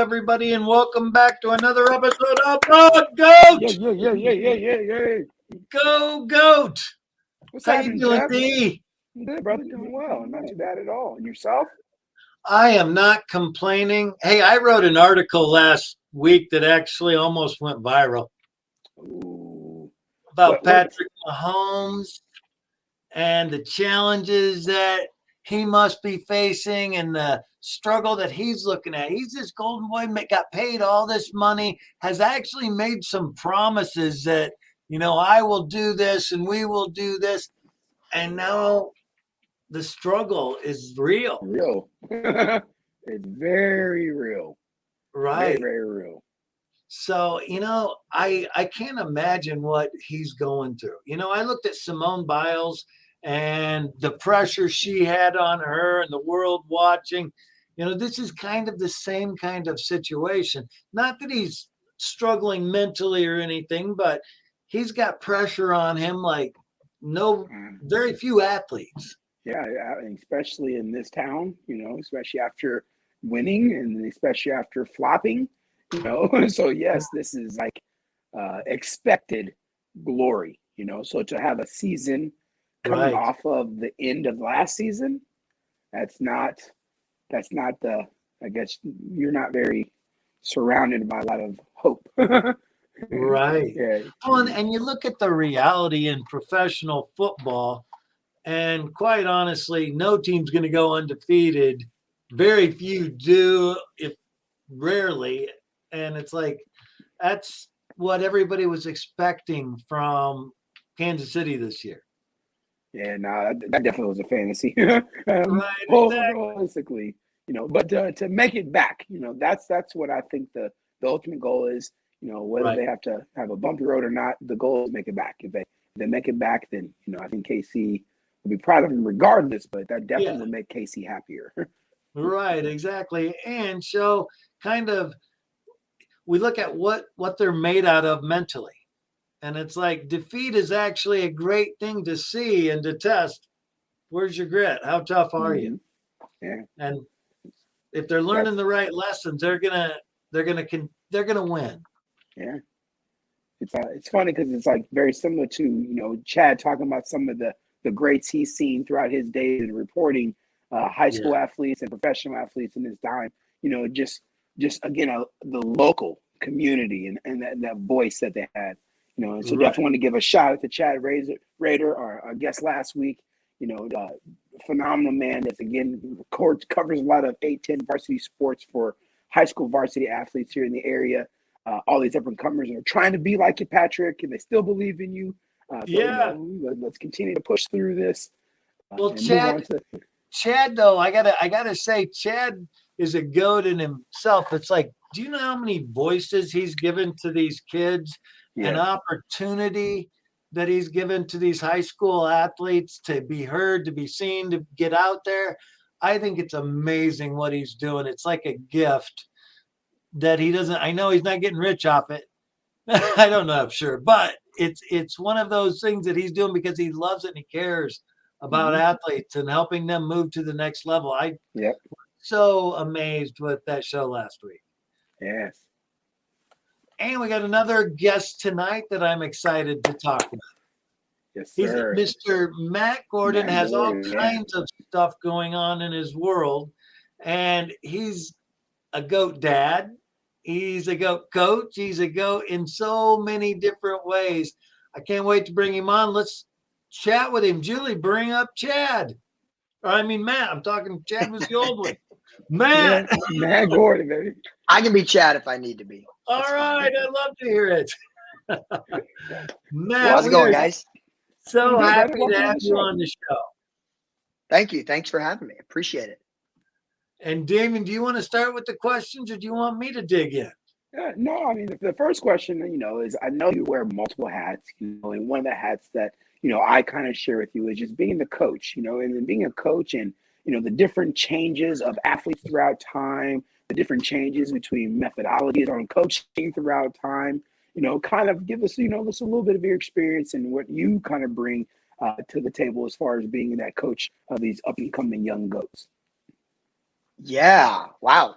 everybody, and welcome back to another episode of The Goat. Yeah. Go Goat. What's How you happening, doing, Jeff? D? I'm good, brother. Doing well. Not too bad at all. And yourself? I am not complaining. Hey, I wrote an article last week that actually almost went viral Ooh. about What? Patrick Mahomes and the challenges that he must be facing and the struggle that he's looking at. He's this golden boy, got paid all this money, has actually made some promises that, I will do this and we will do this. And now the struggle is real. Real. It's very real. Very, Right. very real. So, I can't imagine what he's going through. I looked at Simone Biles and the pressure she had on her and the world watching. This is kind of the same kind of situation. Not that he's struggling mentally or anything, but he's got pressure on him like very few athletes. Yeah, especially in this town, especially after winning and especially after flopping. So, yes, this is like expected glory, So to have a season coming Right. off of the end of last season, that's not the, I guess you're not very surrounded by a lot of hope. Right. Yeah. Oh, and you look at the reality in professional football, and quite honestly, no team's going to go undefeated. Very few do, if rarely. And it's like, that's what everybody was expecting from Kansas City this year. Yeah, no, that definitely was a fantasy. Right, exactly. Realistically, but to make it back, that's what I think the ultimate goal is. Whether Right. they have to have a bumpy road or not, the goal is make it back. If they make it back, then I think KC will be proud of him regardless. But that definitely Yeah. will make KC happier. Right, exactly. And so kind of we look at what they're made out of mentally. And it's like defeat is actually a great thing to see and to test. Where's your grit? How tough are you? Mm-hmm. Yeah, And if they're learning that's the right lessons, they're gonna win. yeah. It's funny because it's like very similar to Chad talking about some of the greats he's seen throughout his days in reporting high Yeah. school athletes and professional athletes in his time. Just again the local community and that voice that they had. And so Right. definitely want to give a shout out to Chad Rader, our guest last week. Phenomenal man that's again covers a lot of 8-10 varsity sports for high school varsity athletes here in the area. All these different comers are trying to be like you, Patrick, and they still believe in you. Yeah. Let's continue to push through this Well, and move on to. Chad though, I gotta say, Chad is a goat in himself. It's like, do you know how many voices he's given to these kids, an Yes. opportunity that he's given to these high school athletes to be heard, to be seen, to get out there? I think it's amazing what he's doing. It's like a gift that he doesn't. I know he's not getting rich off it. I don't know if sure, but it's one of those things that he's doing because he loves it and he cares about Mm-hmm. athletes and helping them move to the next level. I Yep. so amazed with that show last week. Yes. And we got another guest tonight that I'm excited to talk about. Yes, He's sir. Mr. Matt Gordon, Matt has all Gordon. Yeah. kinds of stuff going on in his world, and he's a goat dad. He's a goat coach. He's a goat in so many different ways. I can't wait to bring him on. Let's chat with him. Julie, bring up Chad. Or I mean Matt. I'm talking Chad was the old one. Matt. Yeah. Matt Gordon, baby. I can be Chad if I need to be. All right. I'd love to hear it. Matt, How's it we going, are guys? so Good, happy welcome to on have the you show. on the show. Thank you. Thanks for having me. Appreciate it. And Damon, do you want to start with the questions or do you want me to dig in? No, I mean the first question, is I know you wear multiple hats, and one of the hats that I kind of share with you is just being the coach, and then being a coach and the different changes of athletes throughout time, the different changes between methodologies on coaching throughout time. Kind of give us just a little bit of your experience and what you kind of bring to the table as far as being that coach of these up and coming young goats. Yeah. Wow.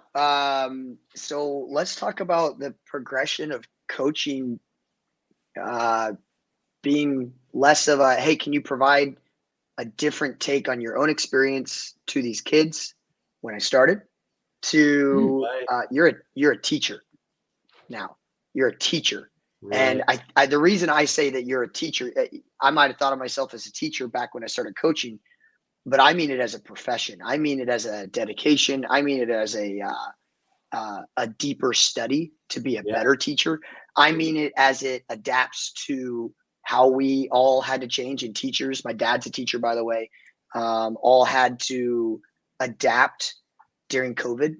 So let's talk about the progression of coaching, uh, being less of a, hey, can you provide a different take on your own experience to these kids when I started to, Right. you're a teacher now. You're a teacher. And Right. the reason I say that you're a teacher, I might have thought of myself as a teacher back when I started coaching, but I mean it as a profession. I mean it as a dedication. I mean it as a deeper study to be a Yeah. better teacher. I mean it as it adapts to how we all had to change in teachers. My dad's a teacher, by the way. All had to adapt during COVID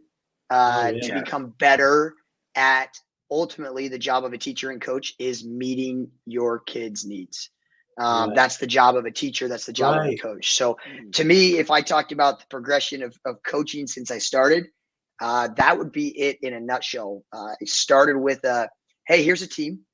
Oh to yeah. Yes. become better at, ultimately the job of a teacher and coach is meeting your kids' needs. Right. That's the job of a teacher. That's the job of a Right. coach. So Mm. to me, if I talked about the progression of coaching since I started, that would be it in a nutshell. It started with hey, here's a team.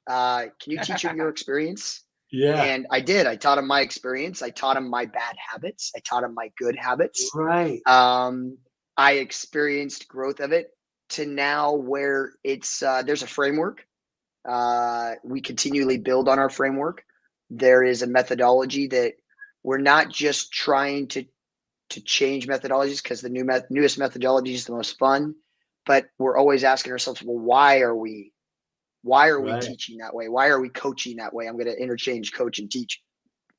Can you teach them your experience? Yeah. And I did. I taught them my experience. I taught them my bad habits. I taught them my good habits. Right. Um, I experienced growth of it to now where it's there's a framework. We continually build on our framework. There is a methodology that we're not just trying to change methodologies because the newest methodology is the most fun, but we're always asking ourselves, well, why are we Right. teaching that way? Why are we coaching that way? I'm going to interchange coach and teach.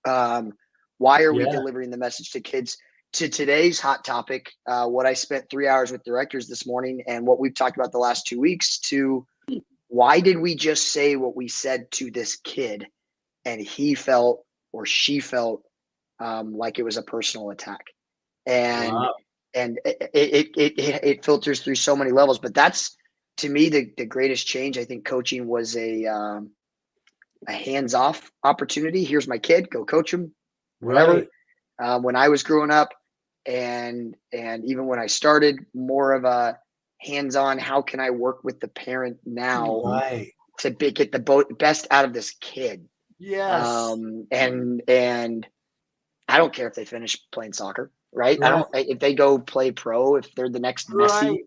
Um, why are we Yeah. delivering the message to kids? To today's hot topic, what I spent 3 hours with directors this morning and what we've talked about the last 2 weeks, to why did we just say what we said to this kid and he felt or she felt like it was a personal attack? And Wow. it filters through so many levels, but that's, to me, the greatest change. I think coaching was a hands-off opportunity. Here's my kid, go coach him, whatever. Right. When I was growing up, and even when I started, more of a hands-on. How can I work with the parent now Mhm. Right. to get the best out of this kid? Yes. And I don't care if they finish playing soccer, right? I Right. don't, if they go play pro, if they're the next Messi,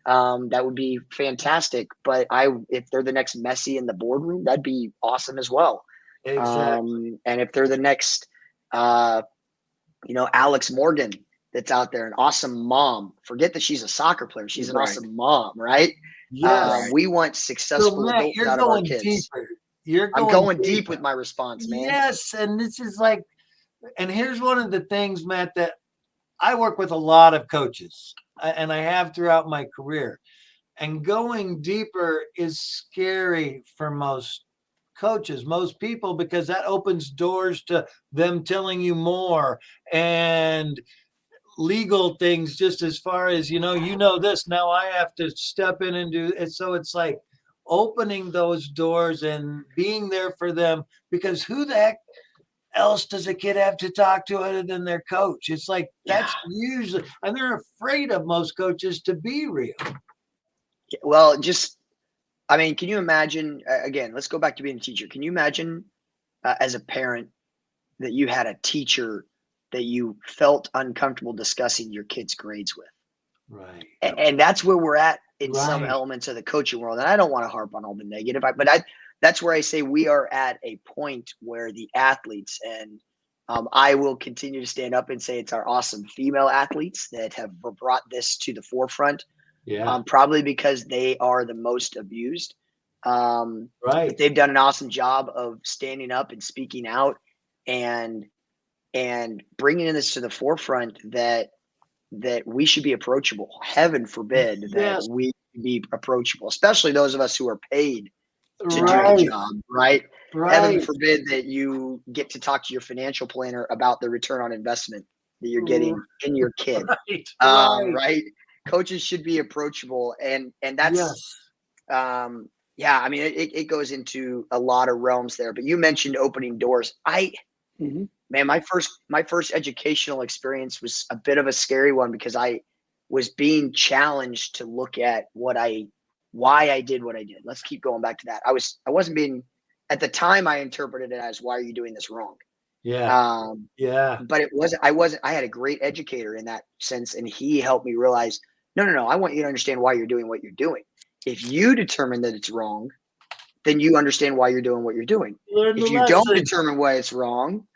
Right. that would be fantastic. But if they're the next Messi in the boardroom, that'd be awesome as well. Exactly. And if they're the next, uh, Alex Morgan that's out there, an awesome mom. Forget that she's a soccer player; she's an Right. awesome mom, right? Yes. Right. We want So successful Matt, adults you're out of our going kids. deeper. You're I'm going going deep with deeper. my response, man. Yes. And this is like, and here's one of the things, Matt, that I work with a lot of coaches, and I have throughout my career. And going deeper is scary for most coaches, most people, because that opens doors to them telling you more and legal things, just as far as, this, now I have to step in and do it. So it's like opening those doors and being there for them, because who the heck else does a kid have to talk to other than their coach? It's like Yeah. that's usually, and they're afraid of most coaches to be real. Well, just, I mean, can you imagine? Again, let's go back to being a teacher. Can you imagine, as a parent, that you had a teacher that you felt uncomfortable discussing your kid's grades with? Right. And that's where we're at in some Right. elements of the coaching world. And I don't want to harp on all the negative, that's where I say we are at a point where the athletes, and I will continue to stand up and say it's our awesome female athletes that have brought this to the forefront, Yeah. probably because they are the most abused. But Right. they've done an awesome job of standing up and speaking out, and bringing this to the forefront that we should be approachable. Heaven forbid that Yes. we be approachable, especially those of us who are paid to do the Right. job, right? Heaven Right. forbid that you get to talk to your financial planner about the return on investment that you're Right. getting in your kid. Right. Right? Coaches should be approachable, and that's, Yes. yeah. I mean, it goes into a lot of realms there. But you mentioned opening doors. Mhm. Man, my first educational experience was a bit of a scary one because I was being challenged to look at why I did what I did. Let's keep going back to that. I wasn't being, at the time I interpreted it as, why are you doing this wrong? Yeah. Um, Yeah. but I had a great educator in that sense. And he helped me realize, no, I want you to understand why you're doing what you're doing. If you determine that it's wrong, then you understand why you're doing what you're doing. Learn the If you don't lesson. determine why it's wrong,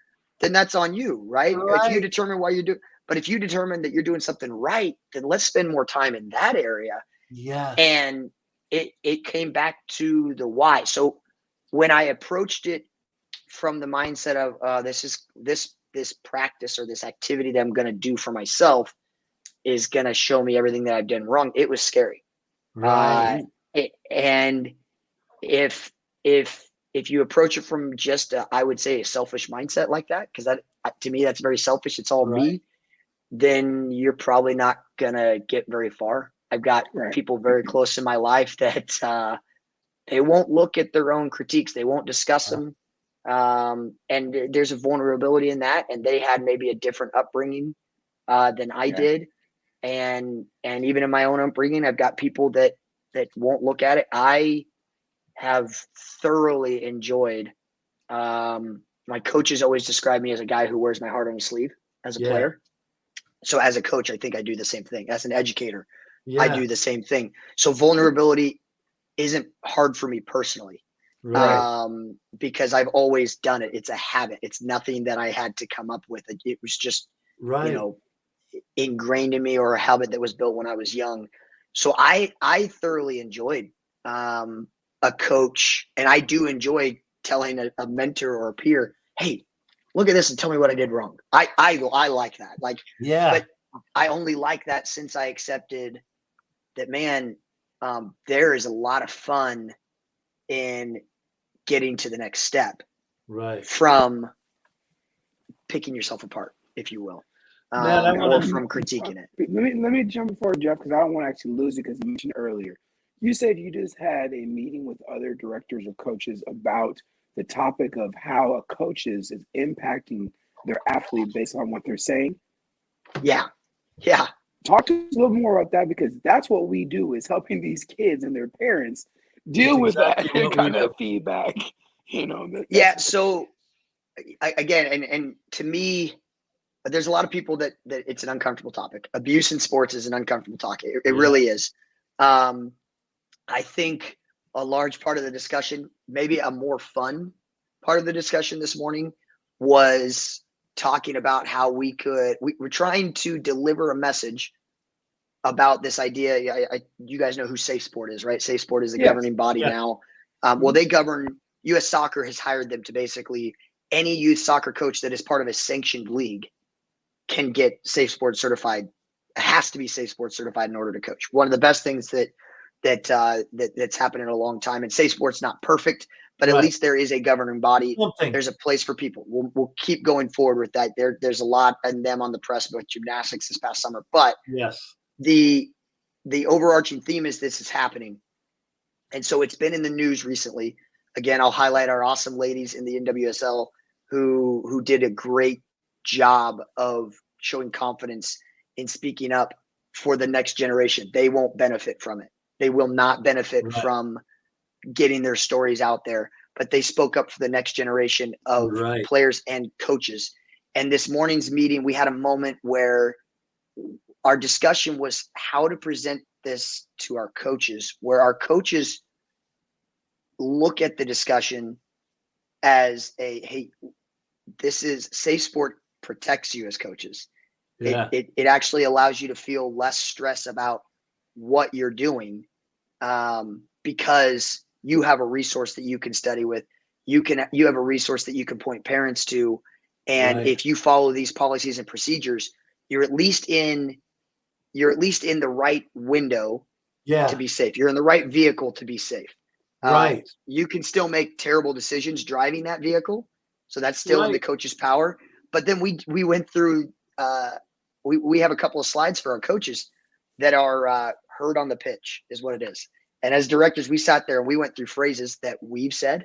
then that's on you, right? If you Right. determine why you're doing, but if you determine that you're doing something right, then let's spend more time in that area. Yes. And it came back to the why. So when I approached it from the mindset of this practice or this activity that I'm going to do for myself is going to show me everything that I've done wrong, it was scary. Right. And if if you approach it from just I would say a selfish mindset like that, because that to me that's very selfish. It's all Right. me. Then you're probably not gonna get very far. I've got Right. people very close in my life that they won't look at their own critiques. They won't discuss them. And there's a vulnerability in that. And they had maybe a different upbringing than I Yeah. did. And even in my own upbringing, I've got people that won't look at it. I have thoroughly enjoyed. My coaches always describe me as a guy who wears my heart on his sleeve as a Yeah. player. So as a coach, I think I do the same thing. As an educator, I Yeah. do the same thing. So vulnerability isn't hard for me personally, Right. because I've always done it. It's a habit. It's nothing that I had to come up with. It was just, you Right. know, ingrained in me, or a habit that was built when I was young. So I thoroughly enjoyed a coach, and I do enjoy telling a mentor or a peer, hey, look at this and tell me what I did wrong. I like that. Like, Yeah. but I only like that since I accepted that, man, there is a lot of fun in getting to the next step Right. from picking yourself apart, if you will, Man, I want or to. from critiquing it. Let me jump forward, Jeff, because I don't want to actually lose it because you mentioned earlier. You said you just had a meeting with other directors or coaches about the topic of how a coaches is impacting their athlete based on what they're saying. Yeah. Yeah. Talk to us a little more about that because that's what we do is helping these kids and their parents It's deal with that exactly what we kind do. of feedback. Yeah. That's So again, and to me, there's a lot of people that it's an uncomfortable topic. Abuse in sports is an uncomfortable topic. It Yeah. really is. Um, I think a large part of the discussion, maybe a more fun part of the discussion this morning, was talking about how we're trying to deliver a message about this idea. You guys know who Safe Sport is, right? Safe Sport is the yes. governing body Yeah. now. Well, they govern. U.S. Soccer has hired them to basically any youth soccer coach that is part of a sanctioned league can get Safe Sport certified. Has to be Safe Sport certified in order to coach. One of the best things that's happened in a long time. And Safe Sport's not perfect, but at Right. least there is a governing body. Something. There's a place for people. We'll keep going forward with that. There's a lot in them on the press about gymnastics this past summer, but Yes. the overarching theme is this is happening. And so it's been in the news recently. Again, I'll highlight our awesome ladies in the NWSL who did a great job of showing confidence in speaking up for the next generation. They won't benefit from it. They will not benefit Right. from getting their stories out there, but they spoke up for the next generation of Right. players and coaches. And this morning's meeting, we had a moment where our discussion was how to present this to our coaches, where our coaches look at the discussion as hey, this is Safe Sport protects you as coaches. Yeah. It actually allows you to feel less stress about what you're doing, because you have a resource that you can study with. You have a resource that you can point parents to, and Right. if you follow these policies and procedures, you're at least in the right window to Yeah. be safe. You're in the right vehicle to be safe. Right. You can still make terrible decisions driving that vehicle, so that's still in the Right. coach's power. But then we went through. We have a couple of slides for our coaches that are heard on the pitch, is what it is. And as directors, we sat there and we went through phrases that we've said,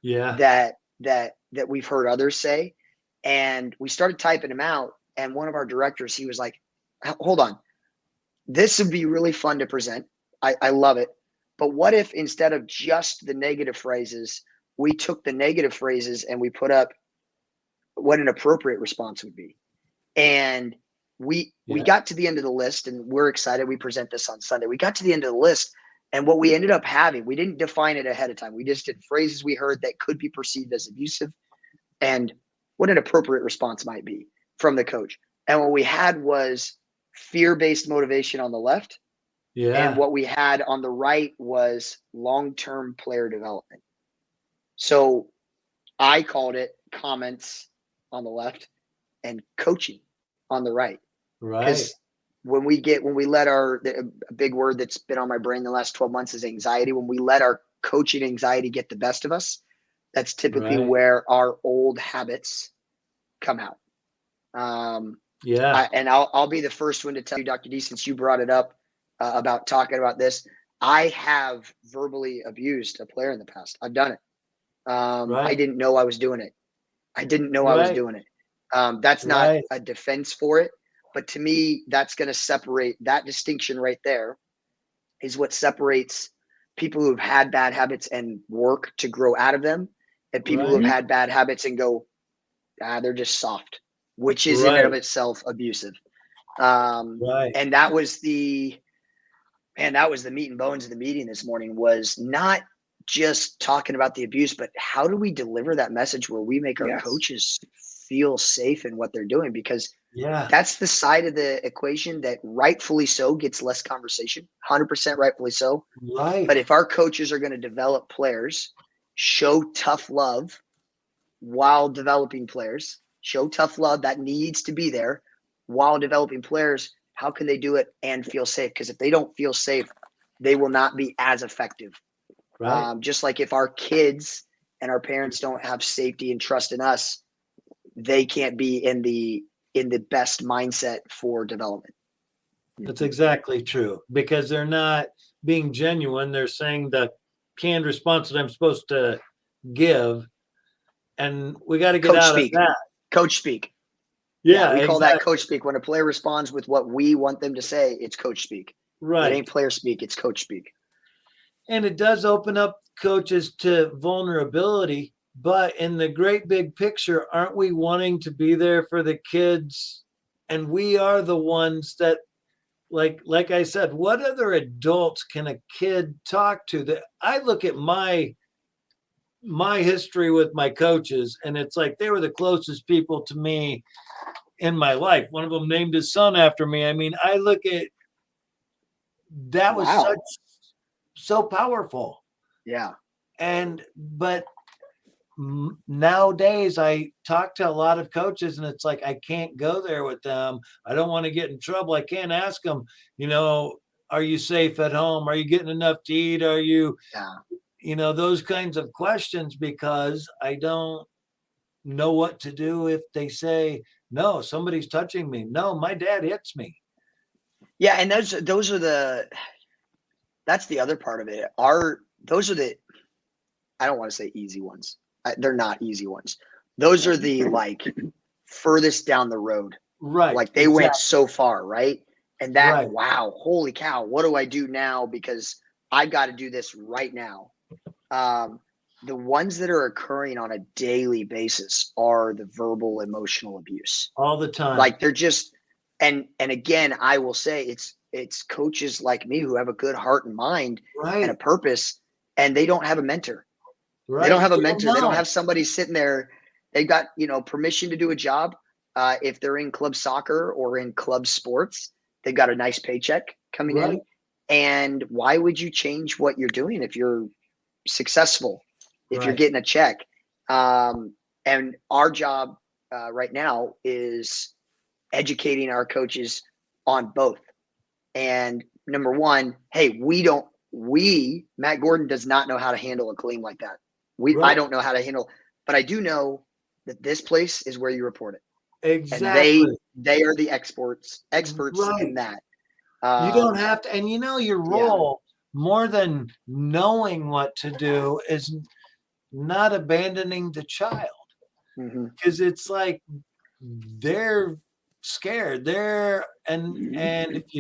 Yeah. that we've heard others say, and we started typing them out. And one of our directors, he was like, "Hold on, this would be really fun to present. I love it. But what if instead of just the negative phrases, we took the negative phrases and we put up what an appropriate response would be. And we got to the end of the list, and we're excited. We present this on Sunday. We got to the end of the list, and what we ended up having, we didn't define it ahead of time. We just did phrases we heard that could be perceived as abusive and what an appropriate response might be from the coach. And what we had was fear-based motivation on the left. Yeah. And what we had on the right was long-term player development. So I called it comments on the left and coaching on the right. Right. Because when we let a big word that's been on my brain the last 12 months is anxiety. When we let our coaching anxiety get the best of us, that's typically where our old habits come out. Yeah. And I'll be the first one to tell you, Dr. D, since you brought it up about talking about this, I have verbally abused a player in the past. I've done it. I didn't know I was doing it. I was doing it. That's not a defense for it, but to me, that's going to separate. That distinction right there is what separates people who've had bad habits and work to grow out of them, and people who have had bad habits and go, they're just soft, which is in and of itself abusive. And that was the meat and bones of the meeting this morning, was not just talking about the abuse, but how do we deliver that message where we make our coaches feel safe in what they're doing? Because that's the side of the equation that rightfully so gets less conversation, 100% rightfully so. But if our coaches are going to develop players, show tough love while developing players, show tough love that needs to be there while developing players, how can they do it and feel safe? Because if they don't feel safe, they will not be as effective. Just like if our kids and our parents don't have safety and trust in us, they can't be in the best mindset for development. That's exactly true, because they're not being genuine. They're saying the canned response that I'm supposed to give, and we got to get out of that. Coach speak. Yeah, we call that coach speak. When a player responds with what we want them to say, it's coach speak. It ain't player speak, it's coach speak. And it does open up coaches to vulnerability, but in the great big picture, aren't we wanting to be there for the kids? And we are the ones that, like I said, what other adults can a kid talk to? That I look at my history with my coaches, and it's like they were the closest people to me in my life. One of them named his son after me. I mean, I look at that was so powerful. Yeah. But nowadays I talk to a lot of coaches, and it's like, I can't go there with them. I don't want to get in trouble. I can't ask them, are you safe at home? Are you getting enough to eat? Are you, those kinds of questions, because I don't know what to do if they say, no, somebody's touching me. No, my dad hits me. Yeah. And that's the other part of it. I don't want to say easy ones. They're not easy ones. Those are the furthest down the road. Right. Like they went so far. Right. And that, wow, holy cow. What do I do now? Because I've got to do this right now. The ones that are occurring on a daily basis are the verbal, emotional abuse. All the time. Like they're just, and again, I will say it's coaches like me who have a good heart and mind and a purpose, and they don't have a mentor. They don't have a mentor. They don't have somebody sitting there. They've got, permission to do a job. If they're in club soccer or in club sports, they've got a nice paycheck coming in. And why would you change what you're doing if you're successful, if you're getting a check? And our job right now is educating our coaches on both. And number one, hey, Matt Gordon does not know how to handle a claim like that. I don't know how to handle, but I do know that this place is where you report it. Exactly. And they are the experts in that. You don't have to, and your role, more than knowing what to do, is not abandoning the child. Because it's like they're scared there, and if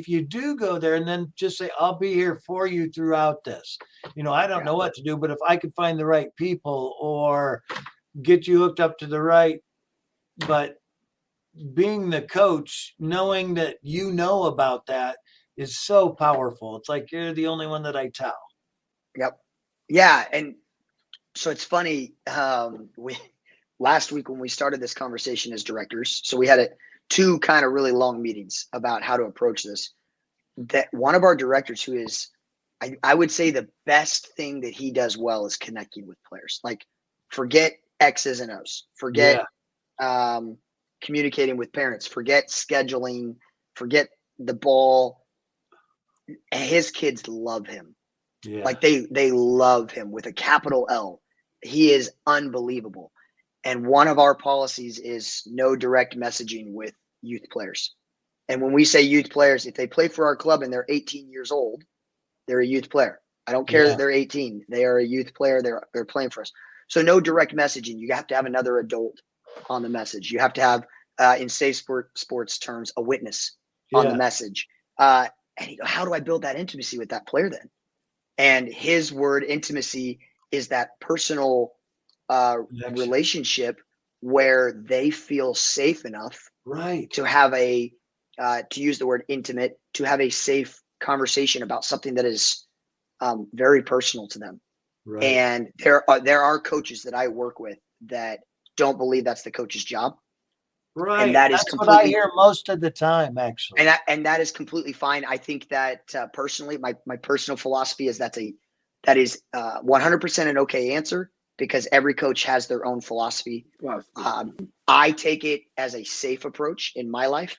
you do go there, and then just say, I'll be here for you throughout this, I don't know what to do, but if I could find the right people, or get you hooked up to the right. But being the coach, knowing that you know about that is so powerful. It's like you're the only one that I tell. Yep. Yeah. And so it's funny. We last week when we started this conversation as directors, so we had two kind of really long meetings about how to approach this. That one of our directors, who is, I would say, the best thing that he does well is connecting with players. Like, forget X's and O's, forget communicating with parents, forget scheduling, forget the ball. His kids love him. Yeah. Like they love him with a capital L. He is unbelievable. And one of our policies is no direct messaging with youth players. And when we say youth players, if they play for our club and they're 18 years old, they're a youth player. I don't care that they're 18. They are a youth player. They're playing for us. So no direct messaging. You have to have another adult on the message. You have to have, in safe sports terms, a witness on the message. And you go, how do I build that intimacy with that player then? And his word intimacy is that personal relationship where they feel safe enough to have a, to use the word intimate, to have a safe conversation about something that is very personal to them. Right. And there are coaches that I work with that don't believe that's the coach's job. Right. And that's what I hear most of the time, actually. And that is completely fine. I think that personally, my personal philosophy is that is 100% an okay answer, because every coach has their own philosophy. I take it as a safe approach in my life.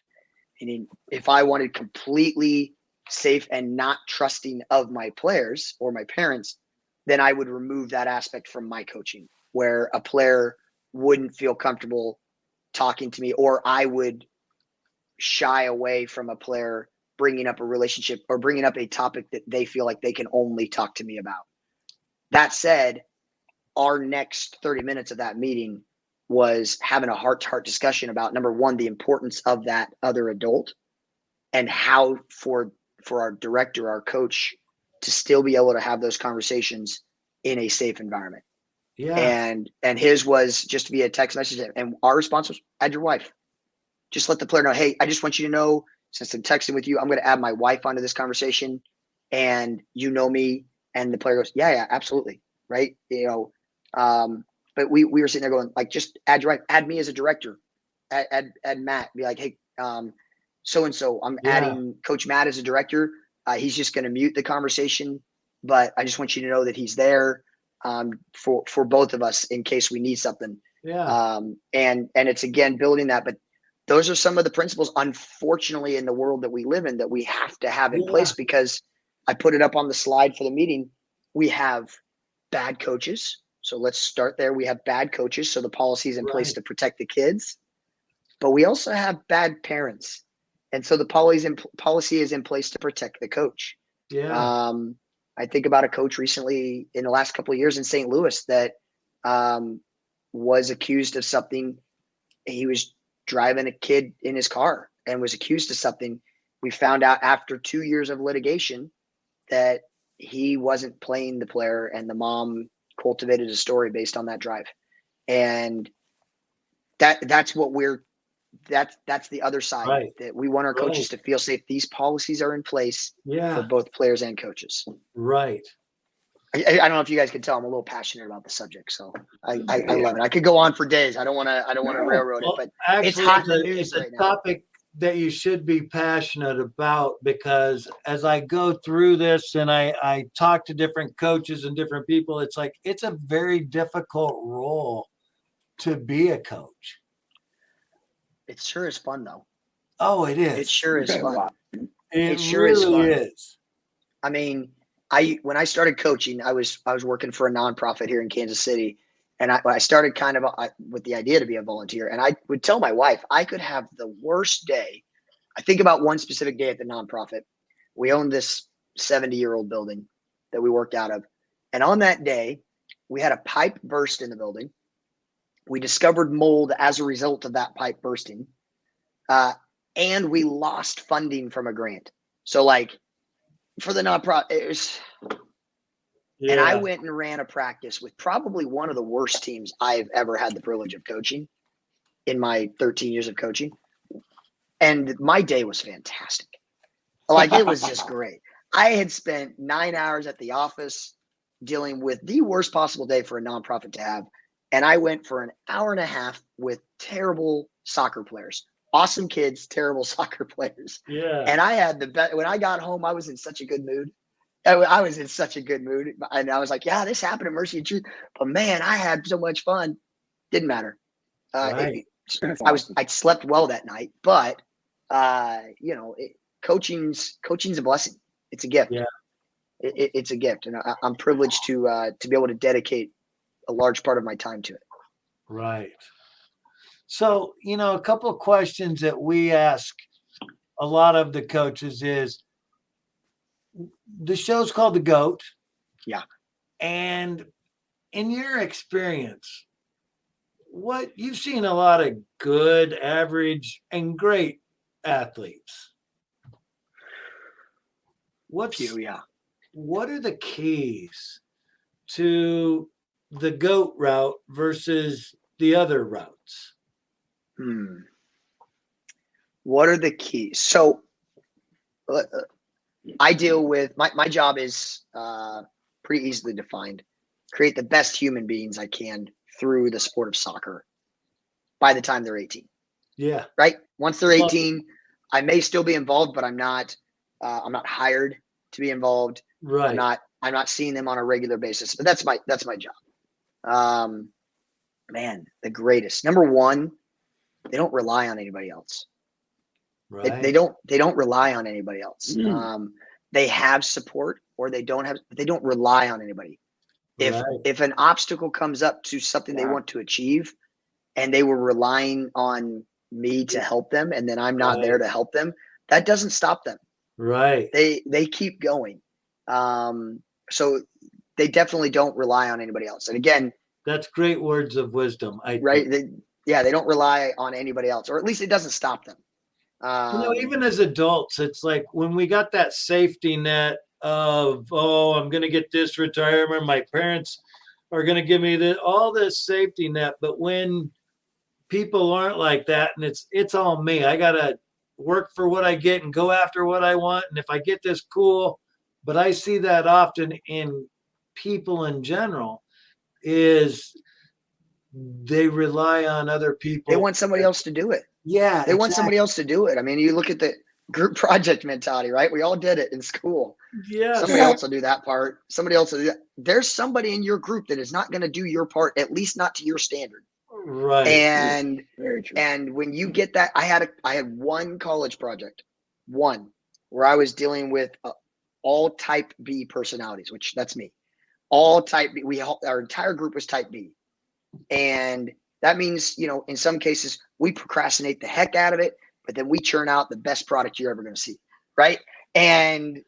And if I wanted completely safe and not trusting of my players or my parents, then I would remove that aspect from my coaching, where a player wouldn't feel comfortable talking to me, or I would shy away from a player bringing up a relationship or bringing up a topic that they feel like they can only talk to me about. That said, our next 30 minutes of that meeting was having a heart-to-heart discussion about, number one, the importance of that other adult, and how for our director, our coach, to still be able to have those conversations in a safe environment. Yeah. And his was just via text message. And our response was, add your wife. Just let the player know, hey, I just want you to know, since I'm texting with you, I'm going to add my wife onto this conversation, and you know me. And the player goes, yeah, absolutely. Right. But we were sitting there going, like, just add your wife, add me as a director, add Matt, be like, hey, so-and-so, I'm adding Coach Matt as a director. He's just going to mute the conversation, but I just want you to know that he's there for both of us in case we need something. Yeah. And it's, again, building that. But those are some of the principles, unfortunately, in the world that we live in, that we have to have in place, because I put it up on the slide for the meeting. We have bad coaches. So let's start there. We have bad coaches. So the policy is in place to protect the kids, but we also have bad parents. And so the policy is in place to protect the coach. Yeah. I think about a coach recently in the last couple of years in St. Louis that was accused of something. He was driving a kid in his car and was accused of something. We found out after 2 years of litigation that he wasn't playing the player, and the mom cultivated a story based on that drive. And that's what that's the other side, that we want our coaches to feel safe. These policies are in place for both players and coaches. Right. I don't know if you guys can tell, I'm a little passionate about the subject, so I love it. I could go on for days. I don't want to railroad it, but actually, it's hot in the news right now. It's a topic that you should be passionate about, because as I go through this and I talk to different coaches and different people, it's like, it's a very difficult role to be a coach. It sure is fun, though. Oh, it is. It sure is fun. It sure really is. I mean, when I started coaching, I was working for a nonprofit here in Kansas City, and I started kind of with the idea to be a volunteer. And I would tell my wife I could have the worst day. I think about one specific day at the nonprofit. We owned this 70-year-old building that we worked out of, and on that day, we had a pipe burst in the building. We discovered mold as a result of that pipe bursting, and we lost funding from a grant. So, like, for the nonprofit, it was And I Yeah. went and ran a practice with probably one of the worst teams I've ever had the privilege of coaching in my 13 years of coaching. And my day was fantastic. Like, it was just great. I had spent 9 hours at the office dealing with the worst possible day for a nonprofit to have. And I went for an hour and a half with terrible soccer players, awesome kids, terrible soccer players. Yeah. And I had the best. When I got home, I was in such a good mood. I was in such a good mood. And I was like, yeah, this happened in Mercy and Truth. But man, I had so much fun. Didn't matter. Right. That's awesome. I slept well that night, but coaching's a blessing. It's a gift. Yeah. It's a gift, and I'm privileged to be able to dedicate a large part of my time to it. Right. So, a couple of questions that we ask a lot of the coaches is, the show's called The GOAT. Yeah. And in your experience, what you've seen a lot of good, average, and great athletes. What are the keys to the GOAT route versus the other routes? What are the keys? So I deal with my job is pretty easily defined. Create the best human beings I can through the sport of soccer by the time they're 18. Yeah. Right. Once they're 18, I may still be involved, but I'm not hired to be involved. Right. I'm not seeing them on a regular basis, but that's my job. Man, the greatest. Number one, they don't rely on anybody else. Right. They don't rely on anybody else. They have support, or they don't have, but they don't rely on anybody. If an obstacle comes up to something they want to achieve, and they were relying on me to help them, and then I'm not there to help them, that doesn't stop them. Right. They keep going. So they definitely don't rely on anybody else. And again, that's great words of wisdom. They don't rely on anybody else, or at least it doesn't stop them. Even as adults, it's like when we got that safety net of, I'm going to get this retirement, my parents are going to give me all this safety net. But when people aren't like that, and it's all me, I got to work for what I get and go after what I want. And if I get this, cool. But I see that often in people in general, is they rely on other people. They want somebody else to do it. Yeah. They want somebody else to do it. I mean, you look at the group project mentality, right? We all did it in school. Yeah. Somebody else will do that part. Somebody else will do that. There's somebody in your group that is not going to do your part, at least not to your standard. Right. And Very true. And when you get that, I had one college project, where I was dealing with all type B personalities, which that's me. All type B. Our entire group was type B. And that means, in some cases we procrastinate the heck out of it, but then we churn out the best product you're ever going to see. Right. And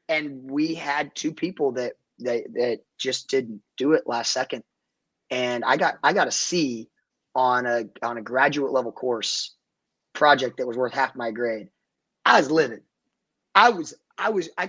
we had two people that just didn't do it last second. And I got a C on a graduate level course project that was worth half my grade. I was livid. I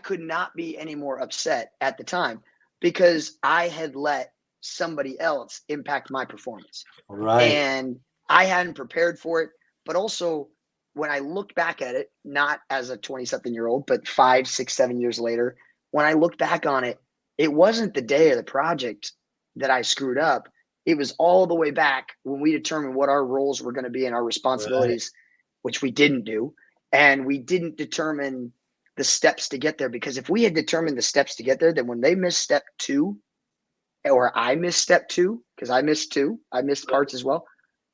could not be any more upset at the time, because I had let somebody else impact my performance. Right. And I hadn't prepared for it. But also, when I look back at it, not as a 20-something-year-old, but 5, 6, 7 years later, when I look back on it, it wasn't the day of the project that I screwed up. It was all the way back when we determined what our roles were going to be and our responsibilities, which we didn't do. And we didn't determine the steps to get there, because if we had determined the steps to get there, then when they missed step 2, or I missed step 2, because I missed 2, I missed parts as well,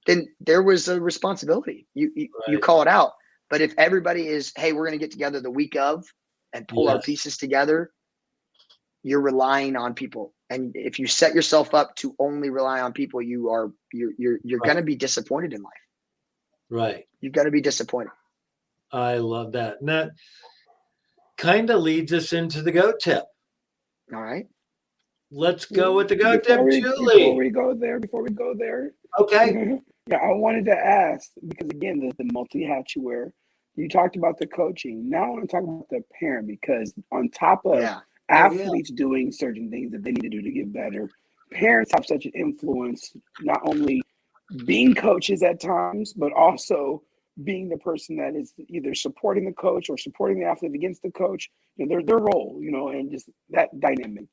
then there was a responsibility. You call it out. But if everybody is, hey, we're going to get together the week of and pull our pieces together, you're relying on people. And if you set yourself up to only rely on people, you're going to be disappointed in life. Right. You're going to be disappointed. I love that. And that kind of leads us into the GOAT tip. All right. Let's go with the GOAT tip, Julie. Before we go there. Okay. Yeah, I wanted to ask, because again, the multi-hat you wear, you talked about the coaching. Now I want to talk about the parent, because on top of Oh yeah. athletes doing certain things that they need to do to get better. Parents have such an influence, not only being coaches at times, but also being the person that is either supporting the coach or supporting the athlete against the coach. Their role, and just that dynamic.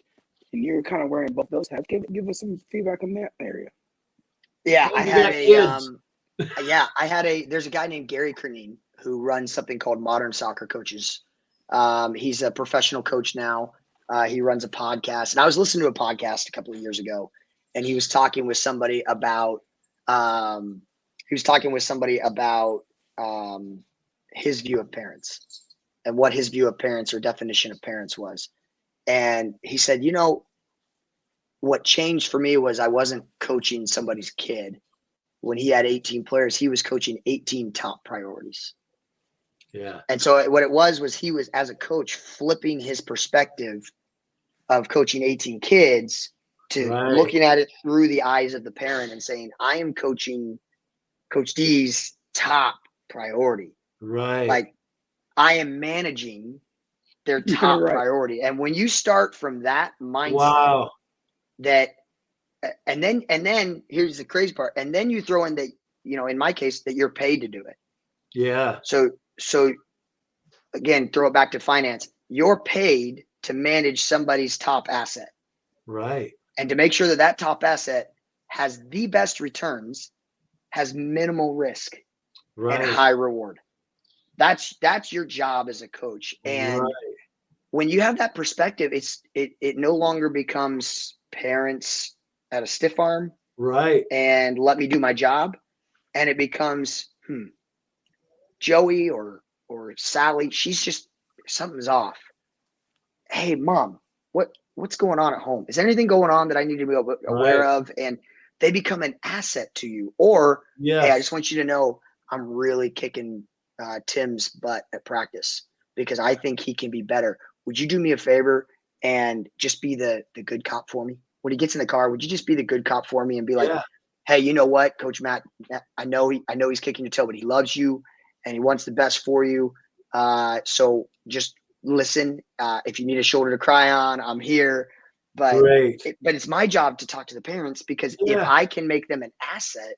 And you're kind of wearing both those hats. Give us some feedback on that area. Yeah, And you got kids. there's a guy named Gary Cernine who runs something called Modern Soccer Coaches. He's a professional coach now. He runs a podcast, and I was listening to a podcast a couple of years ago, and he was talking with somebody about his view of parents and what his view of parents or definition of parents was. And he said, what changed for me was I wasn't coaching somebody's kid. When he had 18 players, he was coaching 18 top priorities. Yeah. And so what it was he was, as a coach, flipping his perspective of coaching 18 kids to looking at it through the eyes of the parent and saying, I am coaching Coach D's top priority. Right. Like, I am managing their top priority. And when you start from that mindset, and then here's the crazy part. And then you throw in that, in my case, that you're paid to do it. Yeah. So again, throw it back to finance. You're paid to manage somebody's top asset. Right. And to make sure that top asset has the best returns, has minimal risk, and high reward. That's your job as a coach. And when you have that perspective, it no longer becomes parents at a stiff arm. Right. And let me do my job. And it becomes, Joey or Sally, she's just, something's off. Hey, Mom, what's going on at home? Is there anything going on that I need to be aware of? And they become an asset to you. Or, hey, I just want you to know I'm really kicking Tim's butt at practice because I think he can be better. Would you do me a favor and just be the good cop for me? When he gets in the car, would you just be the good cop for me and be like, hey, you know what, Coach Matt, I know he's kicking your tail, but he loves you and he wants the best for you. So just listen. If you need a shoulder to cry on, I'm here. But it's my job to talk to the parents because if I can make them an asset,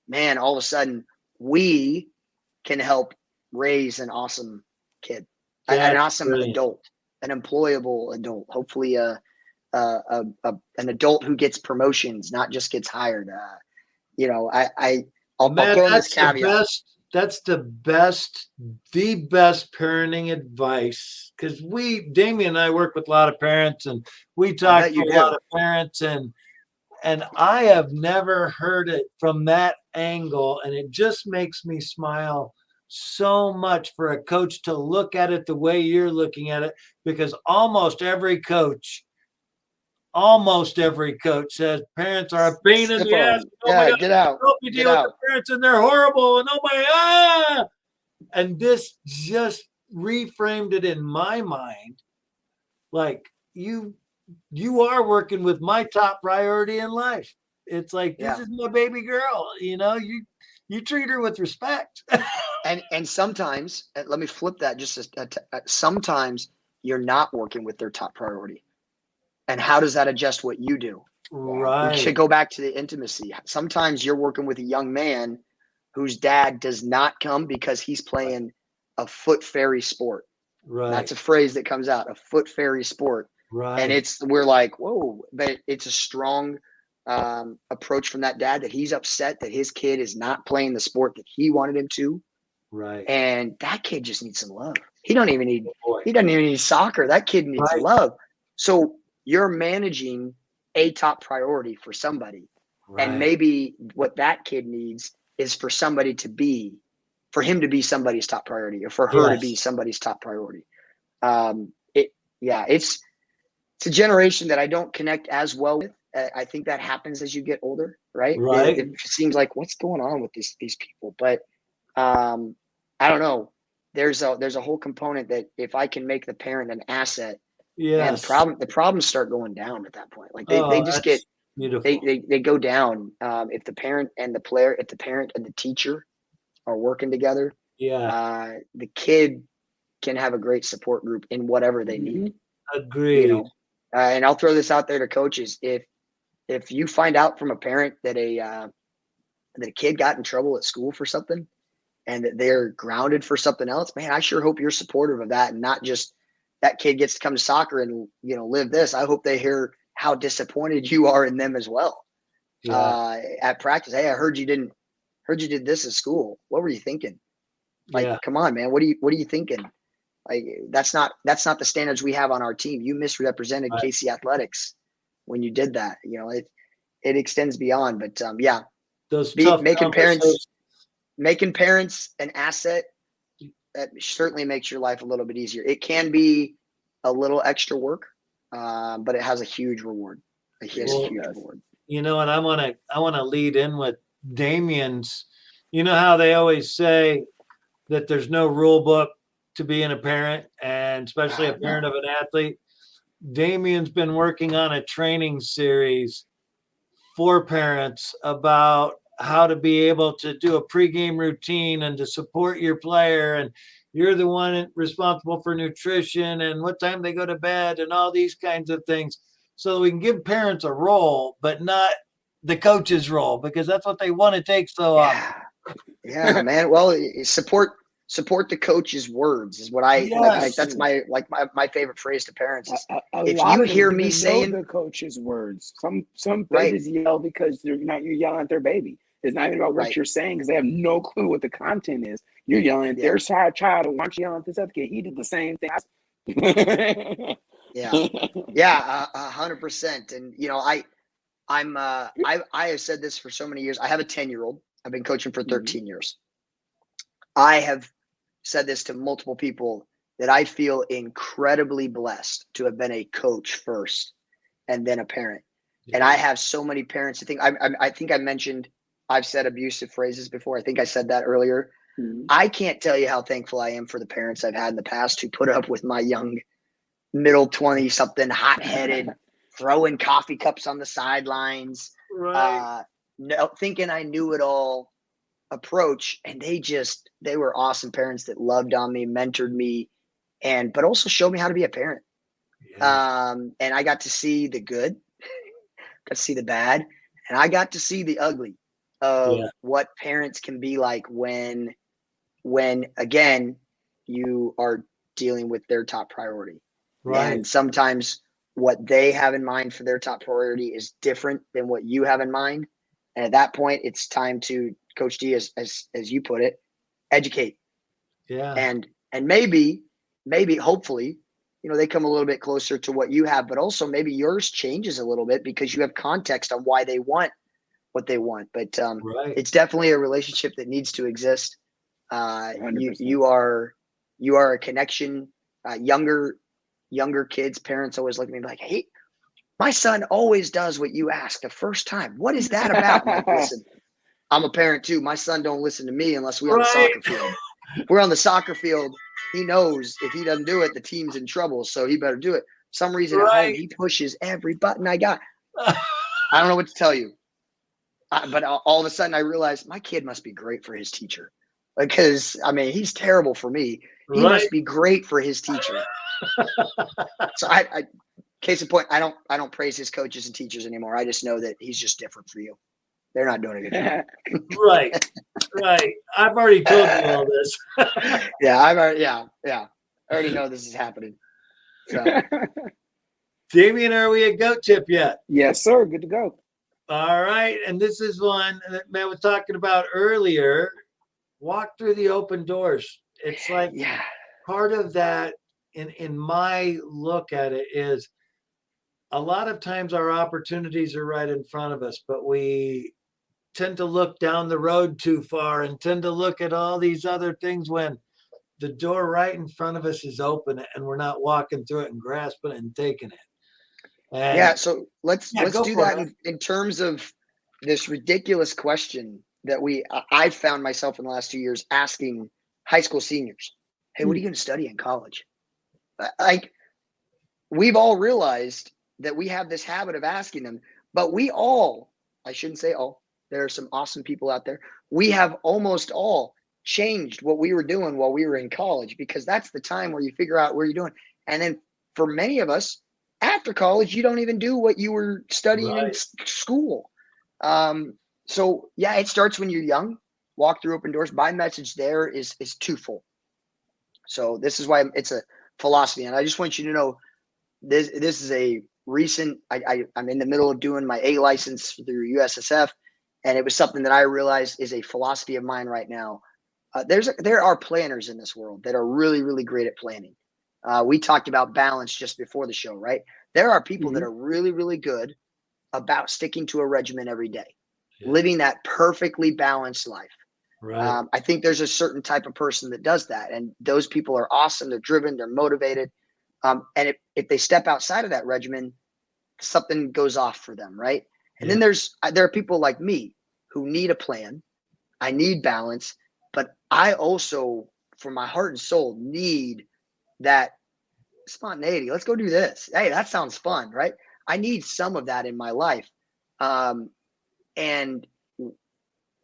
man, all of a sudden we can help raise an awesome kid, an awesome adult, an employable adult, hopefully an adult who gets promotions, not just gets hired. I'll throw in this caveat. That's the best parenting advice because Damien and I work with a lot of parents and we talk to a lot of parents and I have never heard it from that angle. And it just makes me smile so much for a coach to look at it the way you're looking at it, because almost every coach says parents are a pain in the ass. Yeah, get out. You deal with the parents and they're horrible and and this just reframed it in my mind. Like you are working with my top priority in life. It's like, this is my baby girl, you treat her with respect. and sometimes, let me flip that sometimes you're not working with their top priority. And how does that adjust what you do? Right. We should go back to the intimacy. Sometimes you're working with a young man whose dad does not come because he's playing a foot fairy sport. Right. That's a phrase that comes out, a foot fairy sport. Right. And we're like, whoa, but it's a strong approach from that dad that he's upset that his kid is not playing the sport that he wanted him to. Right. And that kid just needs some love. He doesn't even need soccer. That kid needs love. So you're managing a top priority for somebody. Right. And maybe what that kid needs is for him to be somebody's top priority, or for her to be somebody's top priority. It's a generation that I don't connect as well with. I think that happens as you get older, right? It seems like, what's going on with these people? But I don't know. There's a whole component that if I can make the parent an asset, and the problems start going down at that point. Like they just get beautiful. They go down if the parent and the player, if the parent and the teacher are working together. The kid can have a great support group in whatever they need. You Agreed. know, and I'll throw this out there to coaches: if you find out from a parent that a kid got in trouble at school for something and that they're grounded for something else, man, I sure hope you're supportive of that, and not just that kid gets to come to soccer and live this. I hope they hear how disappointed you are in them as well. Yeah. At practice, hey, I heard you did this at school. What were you thinking? Like, Yeah. come on, man. What are you thinking? Like, that's not the standards we have on our team. You misrepresented Right. KC Athletics when you did that. It extends beyond. But yeah, Those tough conversations. making parents an asset, that certainly makes your life a little bit easier. It can be a little extra work, but it has a huge reward. It has a Well, huge reward. and I wanna lead in with Damien's. You know how they always say that there's no rule book to being a parent, and especially a parent No. of an athlete. Damien's been working on a training series for parents about how to be able to do a pregame routine and to support your player. And you're the one responsible for nutrition and what time they go to bed and all these kinds of things. So we can give parents a role, but not the coach's role, because that's what they want to take so often. Yeah. Yeah, man. Well, support the coach's words is what I like. Yes. That's my favorite phrase to parents is, A if lot you of them hear don't me even know saying, the coach's words. Some right, babies yell because you're yelling at their baby. It's not even about what right, you're saying because they have no clue what the content is. You're yelling at yeah, their child. Why don't you yell at this other kid? He did the same thing. yeah, yeah, 100%. And I have said this for so many years. I have a 10-year-old. I've been coaching for Mhm. 13 years. I have said this to multiple people that I feel incredibly blessed to have been a coach first and then a parent. And I Yeah. have so many parents. I think I mentioned I've said abusive phrases before. I think I said that earlier. Mhm. I can't tell you how thankful I am for the parents I've had in the past who put up with my young middle 20 something, hot headed, throwing coffee cups on the sidelines, Right. uh, no, thinking I knew it all approach. And they were awesome parents that loved on me, mentored me, but also showed me how to be a parent. Yeah. And I got to see the good, got to see the bad, and I got to see the ugly Yeah. of what parents can be like when again you are dealing with their top priority. Right. And sometimes what they have in mind for their top priority is different than what you have in mind. And at that point, it's time to, Coach D, as you put it, educate. Yeah. And maybe hopefully, they come a little bit closer to what you have, but also maybe yours changes a little bit because you have context on why they want what they want. But Right. it's definitely a relationship that needs to exist. You 100%. you are you are a connection. Younger kids, parents always look at me like, "Hey, my son always does what you ask the first time. What is that about?" I'm like, "Listen, I'm a parent too. My son don't listen to me unless we're on the Right. soccer field. If we're on the soccer field, he knows if he doesn't do it, the team's in trouble, so he better do it. For some reason at home, Right. he pushes every button I got. I don't know what to tell you. But all of a sudden, I realized my kid must be great for his teacher, because I mean, he's terrible for me. He Right. must be great for his teacher. So case in point, I don't praise his coaches and teachers anymore. I just know that he's just different for you. They're not doing a good job. Right. Right. I've already told you all this. Yeah. I already know this is happening. So Damien, are we at goat tip yet? Yes, sir. Good to go. All right. And this is one that Matt was talking about earlier. Walk through the open doors. It's like yeah, part of that in my look at it is a lot of times our opportunities are right in front of us, but we tend to look down the road too far and tend to look at all these other things when the door right in front of us is open and we're not walking through it and grasping it and taking it. And yeah. So let's yeah, let's go do for that it. in terms of this ridiculous question that I've found myself in the last 2 years asking high school seniors. Hey, what are you going to study in college? Like, we've all realized that we have this habit of asking them, but I shouldn't say all, there are some awesome people out there. We have almost all changed what we were doing while we were in college, because that's the time where you figure out where you're doing. And then for many of us, after college, you don't even do what you were studying in school. So yeah, it starts when you're young. Walk through open doors. My message there is twofold. So this is why it's a philosophy, and I just want you to know this is a recent. I'm in the middle of doing my A license through USSF, and it was something that I realized is a philosophy of mine right now. There are planners in this world that are really, really great at planning. We talked about balance just before the show, right? There are people that are really, really good about sticking to a regimen every day, living that perfectly balanced life. Right. I think there's a certain type of person that does that, and those people are awesome. They're driven, they're motivated, and if they step outside of that regimen, something goes off for them, right? And then there are people like me who need a plan. I need balance, but I also, for my heart and soul, need that spontaneity. Let's go do this. Hey, that sounds fun, right? I need some of that in my life. And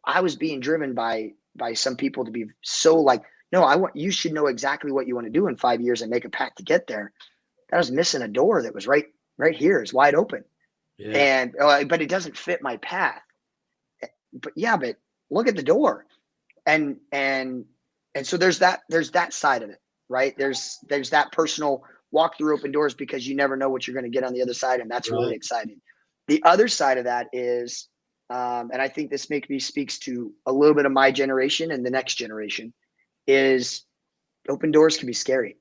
I was being driven by some people to be so like, no, you should know exactly what you want to do in 5 years and make a pact to get there. I was missing a door that was right here. It's wide open. Yeah. And but it doesn't fit my path. But look at the door. And so there's that side of it, right? There's that personal walk through open doors because you never know what you're going to get on the other side, and that's really exciting. The other side of that is, and I think this speaks to a little bit of my generation and the next generation, is open doors can be scary.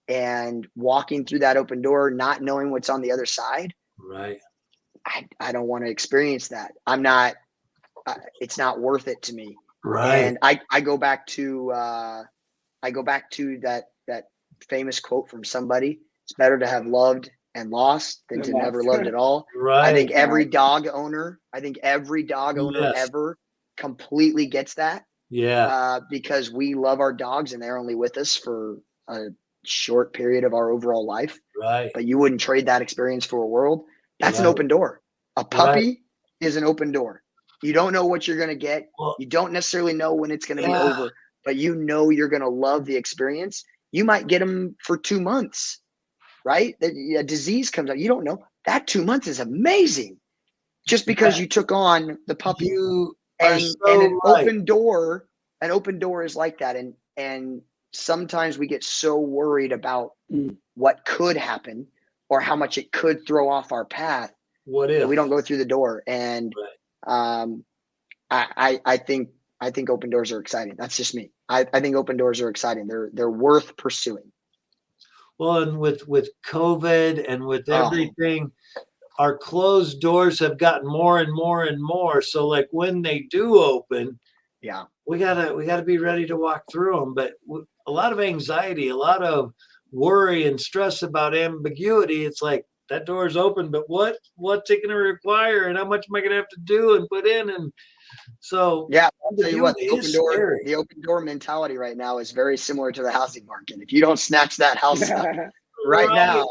And walking through that open door, not knowing what's on the other side, right? I don't want to experience that. I'm not. It's not worth it to me. Right. And I go back to that famous quote from somebody. It's better to have loved and lost than to never loved at all. Right. I think every dog owner ever completely gets that. Yeah. Because we love our dogs and they're only with us for a short period of our overall life. Right. But you wouldn't trade that experience for a world. That's an open door. A puppy is an open door. You don't know what you're going to get. Well, you don't necessarily know when it's going to be over, but you know you're going to love the experience. You might get them for 2 months, right? A disease comes out. You don't know. That 2 months is amazing just because you took on the puppy. And an open door is like that. And sometimes we get so worried about what could happen or how much it could throw off our path. What if we don't go through the door? And I think open doors are exciting. That's just me. I think open doors are exciting. They're worth pursuing. Well, and with COVID and with everything, our closed doors have gotten more and more and more. So like when they do open, we gotta be ready to walk through them. But a lot of anxiety, a lot of worry and stress about ambiguity. It's like that door is open, but what's it going to require, and how much am I going to have to do and put in? And so I'll tell you what, the open door mentality right now is very similar to the housing market. If you don't snatch that house up right now,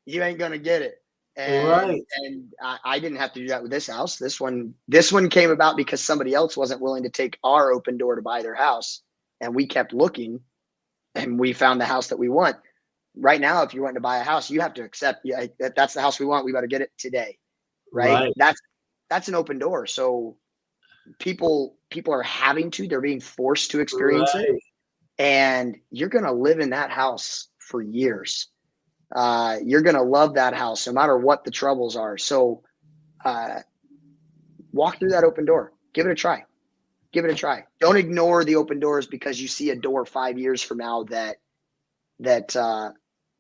you ain't going to get it. And I didn't have to do that with this house. This one came about because somebody else wasn't willing to take our open door to buy their house, and we kept looking, and we found the house that we want. Right now, if you want to buy a house, you have to accept that's the house we want. We better get it today, right? That's an open door. So people are they're being forced to experience it, and you're going to live in that house for years. You're going to love that house no matter what the troubles are. So walk through that open door. Give it a try. Don't ignore the open doors because you see a door 5 years from now that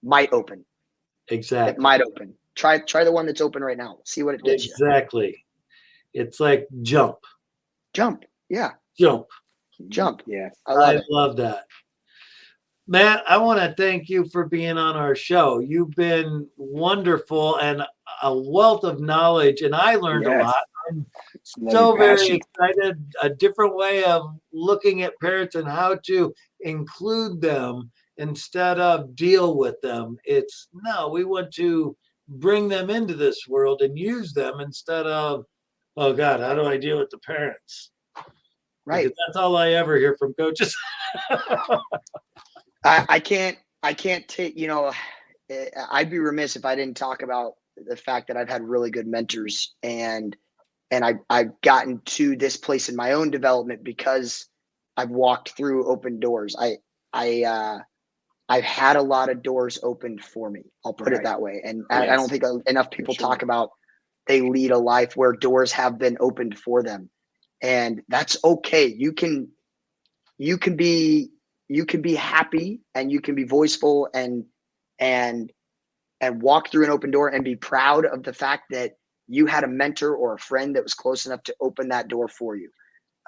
might open. Exactly. It might open. Try the one that's open right now. See what it gets you. Exactly. It's like jump. Yeah. Jump. Yes. I love that. Matt, I want to thank you for being on our show. You've been wonderful and a wealth of knowledge, and I learned a lot. I'm so very excited. A different way of looking at parents and how to include them instead of deal with them. We want to bring them into this world and use them instead of, oh God, how do I deal with the parents? Right. Because that's all I ever hear from coaches. I can't I can't take, I'd be remiss if I didn't talk about the fact that I've had really good mentors, and I've gotten to this place in my own development because I've walked through open doors. I've had a lot of doors opened for me. I'll put it that way. And I don't think enough people talk about they lead a life where doors have been opened for them. And that's okay. You can be happy, and you can be voiceful and walk through an open door and be proud of the fact that you had a mentor or a friend that was close enough to open that door for you.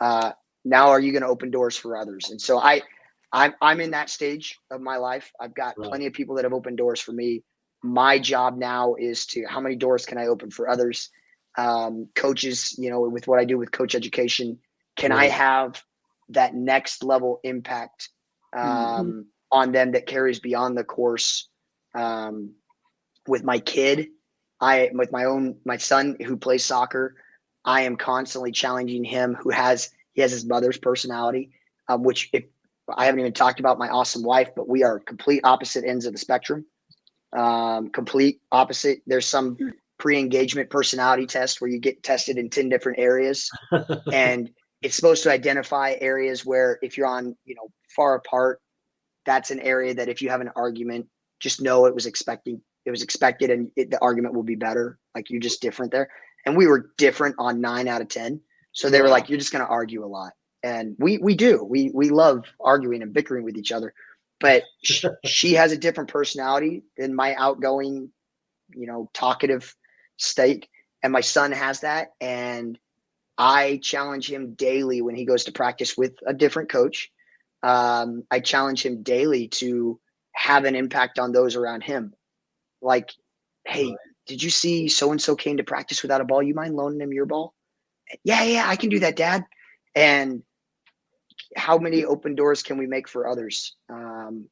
Now, are you going to open doors for others? And so I'm in that stage of my life. I've got plenty of people that have opened doors for me. My job now is how many doors can I open for others? Coaches, with what I do with coach education, can I have that next level impact on them that carries beyond the course? With my kid, with my son who plays soccer, I am constantly challenging him. He has his mother's personality, which if I haven't even talked about my awesome wife, but we are complete opposite ends of the spectrum. Complete opposite. There's some pre-engagement personality test where you get tested in 10 different areas, and it's supposed to identify areas where if you're on, far apart, that's an area that if you have an argument, just know it was expected, and the argument will be better. Like, you're just different there. And we were different on 9 out of 10. So they were like, you're just going to argue a lot. And we do. We love arguing and bickering with each other. But she has a different personality than my outgoing, talkative state. And my son has that. And I challenge him daily when he goes to practice with a different coach. I challenge him daily to have an impact on those around him. Like, hey, did you see so-and-so came to practice without a ball? You mind loaning him your ball? Yeah, I can do that, Dad. And how many open doors can we make for others?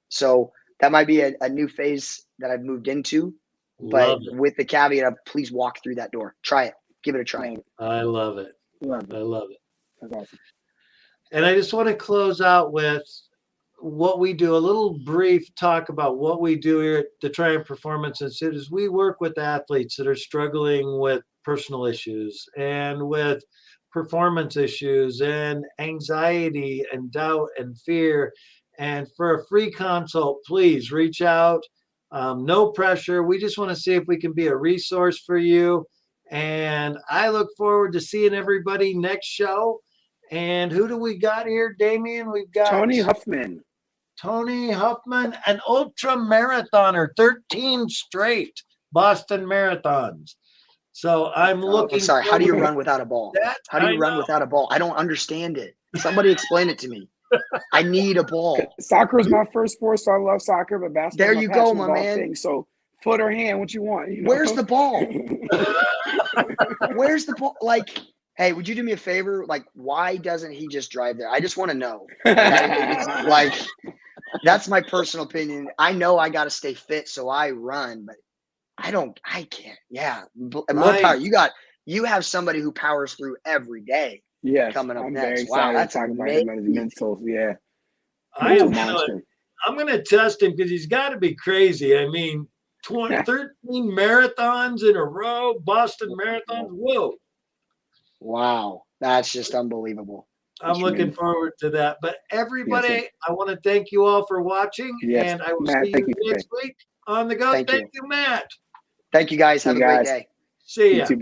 So that might be a new phase that I've moved into, but with the caveat of please walk through that door. Try it. Give it a try. I love it. I love it. That's awesome. And I just want to close out with what we do, a little brief talk about what we do here at the Triumph Performance Institute. Is we work with athletes that are struggling with personal issues and with performance issues and anxiety and doubt and fear. And for a free consult, please reach out. No pressure. We just want to see if we can be a resource for you. And I look forward to seeing everybody next show. And who do we got here, Damien? We've got Tony Huffman. Tony Huffman, an ultra marathoner, 13 straight Boston marathons. So I'm looking. I'm sorry. How do you run without a ball? How do you run without a ball? I don't understand it. Somebody explain it to me. I need a ball. Soccer is my first sport, so I love soccer. But basketball, there you go, my man. Thing, so foot or hand, what you want? Where's the ball? Where's the ball? Like, hey, would you do me a favor? Like, why doesn't he just drive there? I just want to know. Like, that's my personal opinion. I know I got to stay fit, so I run, but I can't. Yeah. More power. You have somebody who powers through every day. Yes. Coming up I'm next. very Wow. That's talking about him as mental. Yeah. I'm going to test him because he's got to be crazy. I mean, 13 marathons in a row, Boston marathons. Whoa. Wow. That's just unbelievable. I'm looking forward to that. But everybody, I want to thank you all for watching. Yes. And I will Matt, see you next week on the go. Thank you, Matt. Thank you, guys. Have a great day. See ya.